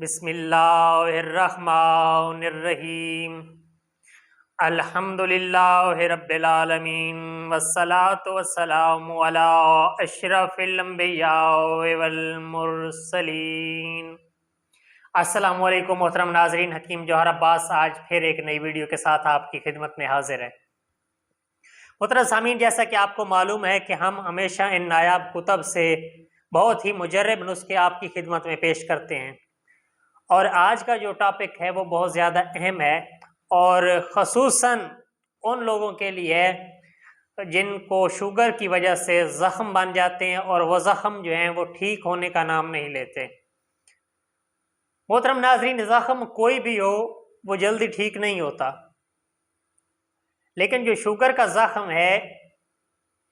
बिस्मिल्लाहिर्रहमानिर्रहीम। अल्हम्दुलिल्लाहि रब्बिल आलमीन वस्सलातु वस्सलामु अला अशरफिल अंबिया वल मुरसलीन। अस्सलामु अलैकुम मोहतरम नाज़रीन, हकीम जौहर अब्बास आज फिर एक नई वीडियो के साथ आपकी खिदमत में हाजिर है। मोहतरम सामीन, जैसा कि आपको मालूम है कि हम हमेशा इन नायाब कुतब से बहुत ही मुजर्रब नुस्खे आपकी खिदमत में पेश करते हैं और आज का जो टॉपिक है वो बहुत ज़्यादा अहम है और ख़ुसूसन उन लोगों के लिए है जिनको शुगर की वजह से ज़ख़म बन जाते हैं और वह ज़ख़म जो हैं वो ठीक होने का नाम नहीं लेते। मोहतरम नाज़रीन, ज़ख़म कोई भी हो वो जल्दी ठीक नहीं होता, लेकिन जो शुगर का ज़ख़म है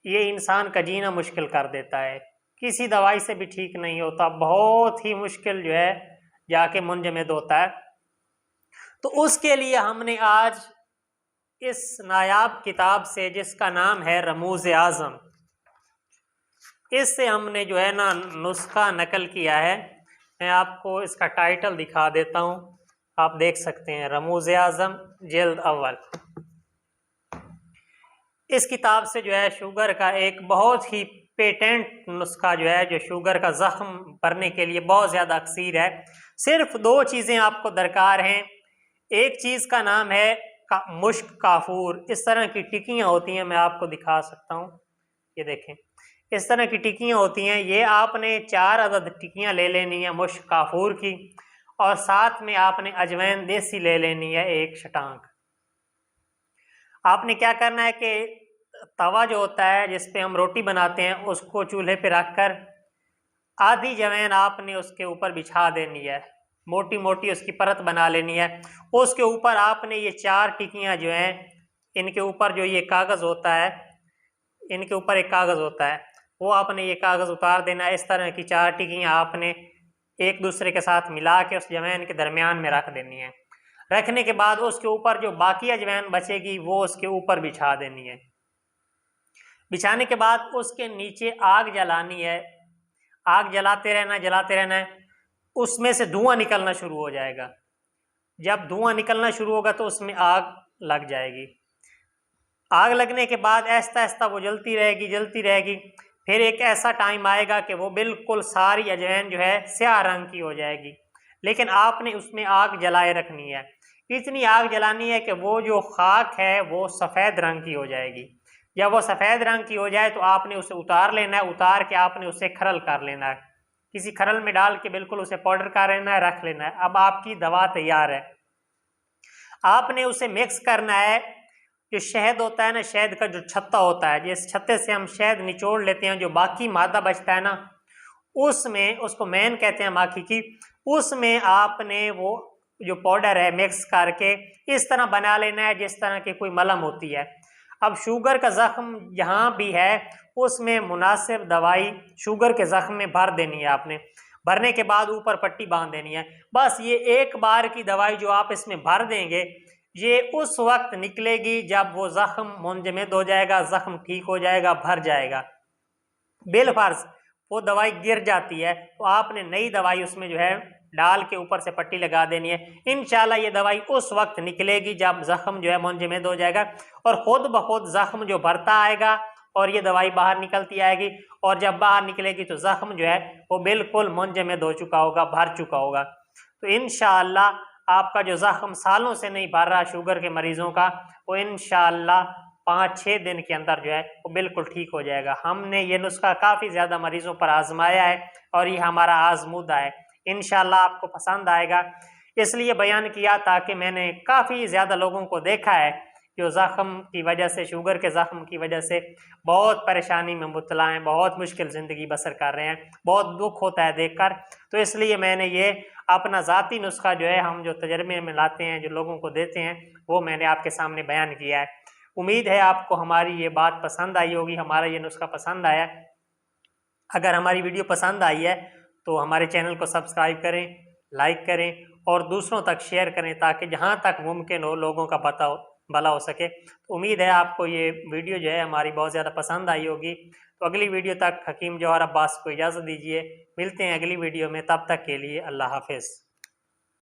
ये इंसान का जीना मुश्किल कर देता है। किसी दवाई से भी ठीक नहीं होता, बहुत ही मुश्किल जो है जाके मुंजमद होता है। तो उसके लिए हमने आज इस नायाब किताब से, जिसका नाम है रमूज़ आज़म, इससे हमने जो है ना नुस्खा नकल किया है। मैं आपको इसका टाइटल दिखा देता हूँ, आप देख सकते हैं, रमूज़ आज़म जिल्द अव्वल। इस किताब से जो है शुगर का एक बहुत ही पेटेंट नुस्खा जो है, जो शुगर का ज़ख़म भरने के लिए बहुत ज़्यादा अक्सीर है। सिर्फ दो चीज़ें आपको दरकार हैं। एक चीज़ का नाम है मुश्क काफूर। इस तरह की टिक्कियाँ होती हैं, मैं आपको दिखा सकता हूँ, ये देखें, इस तरह की टिक्कियाँ होती हैं। ये आपने 4 अदद टिक्कियाँ ले लेनी है मुश्क काफूर की, और साथ में आपने अजवैन देसी ले लेनी है 1 शटांक। आपने क्या करना है कि तवा जो होता है जिस पे हम रोटी बनाते हैं उसको चूल्हे पे रखकर आधी जवैन आपने उसके ऊपर बिछा देनी है, मोटी मोटी उसकी परत बना लेनी है। उसके ऊपर आपने ये 4 टिक्कियाँ जो हैं, इनके ऊपर जो ये कागज़ होता है, इनके ऊपर एक कागज़ होता है, वो आपने ये कागज़ उतार देना है। इस तरह की 4 टिक्कियाँ आपने एक दूसरे के साथ मिला के उस जवैन के दरमियान में रख देनी है। रखने के बाद उसके ऊपर जो बाकी अजवैन बचेगी वो उसके ऊपर बिछा देनी है। बिछाने के बाद उसके नीचे आग जलानी है, आग जलाते रहना है। उसमें से धुआं निकलना शुरू हो जाएगा। जब धुआं निकलना शुरू होगा तो उसमें आग लग जाएगी। आग लगने के बाद आहिस्ता आहिस्ता वो जलती रहेगी। फिर एक ऐसा टाइम आएगा कि वो बिल्कुल सारी अजवैन जो है स्याह रंग की हो जाएगी, लेकिन आपने उसमें आग जलाए रखनी है। इतनी आग जलानी है कि वो जो खाक है वो सफ़ेद रंग की हो जाएगी। जब वो सफ़ेद रंग की हो जाए तो आपने उसे उतार लेना है। उतार के आपने उसे खरल कर लेना है, किसी खरल में डाल के बिल्कुल उसे पाउडर कर लेना है, रख लेना है। अब आपकी दवा तैयार है। आपने उसे मिक्स करना है। जो शहद होता है ना, शहद का जो छत्ता होता है, जिस छत्ते से हम शहद निचोड़ लेते हैं, जो बाकी मादा बचता है ना, उसमें, उसको मैन कहते हैं माखी की, उसमें आपने वो जो पाउडर है मिक्स करके इस तरह बना लेना है जिस तरह की कोई मलम होती है। अब शुगर का ज़ख़म जहाँ भी है उसमें मुनासिब दवाई शुगर के ज़ख़म में भर देनी है आपने। भरने के बाद ऊपर पट्टी बांध देनी है। बस ये एक बार की दवाई जो आप इसमें भर देंगे, ये उस वक्त निकलेगी जब वो ज़ख़म मुंजमद हो जाएगा, ज़ख़म ठीक हो जाएगा, भर जाएगा। बिलफर्ज वो दवाई गिर जाती है तो आपने नई दवाई उसमें जो है डाल के ऊपर से पट्टी लगा देनी है। इंशाल्लाह ये दवाई उस वक्त निकलेगी जब ज़ख़म जो है मुंजमद हो जाएगा और ख़ुद ब खुद ज़ख़म जो भरता आएगा और ये दवाई बाहर निकलती आएगी। और जब बाहर निकलेगी तो ज़ख़म जो है वो बिल्कुल मुंजमद हो चुका होगा, भर चुका होगा। तो इंशाल्लाह आपका जो ज़ख़म सालों से नहीं भर रहा शुगर के मरीज़ों का, वो इंशाल्लाह 5-6 दिन के अंदर जो है वो बिल्कुल ठीक हो जाएगा। हमने ये नुस्खा काफ़ी ज़्यादा मरीज़ों पर आजमाया है और ये हमारा आजमूदा है। इंशाल्लाह आपको पसंद आएगा, इसलिए बयान किया ताकि मैंने काफ़ी ज़्यादा लोगों को देखा है जो ज़ख़म की वजह से, शुगर के ज़ख़म की वजह से बहुत परेशानी में मुब्तला हैं, बहुत मुश्किल ज़िंदगी बसर कर रहे हैं, बहुत दुख होता है देखकर। तो इसलिए मैंने ये अपना ज़ाती नुस्खा जो है, हम जो तजर्बे में लाते हैं, जो लोगों को देते हैं, वो मैंने आपके सामने बयान किया है। उम्मीद है आपको हमारी ये बात पसंद आई होगी, हमारा ये नुस्खा पसंद आया। अगर हमारी वीडियो पसंद आई है तो हमारे चैनल को सब्सक्राइब करें, लाइक करें और दूसरों तक शेयर करें ताकि जहां तक मुमकिन हो लोगों का भला हो सके। तो उम्मीद है आपको ये वीडियो जो है हमारी बहुत ज़्यादा पसंद आई होगी। तो अगली वीडियो तक हकीम जौहर अब्बास को इजाज़त दीजिए। मिलते हैं अगली वीडियो में, तब तक के लिए अल्लाह हाफिज़।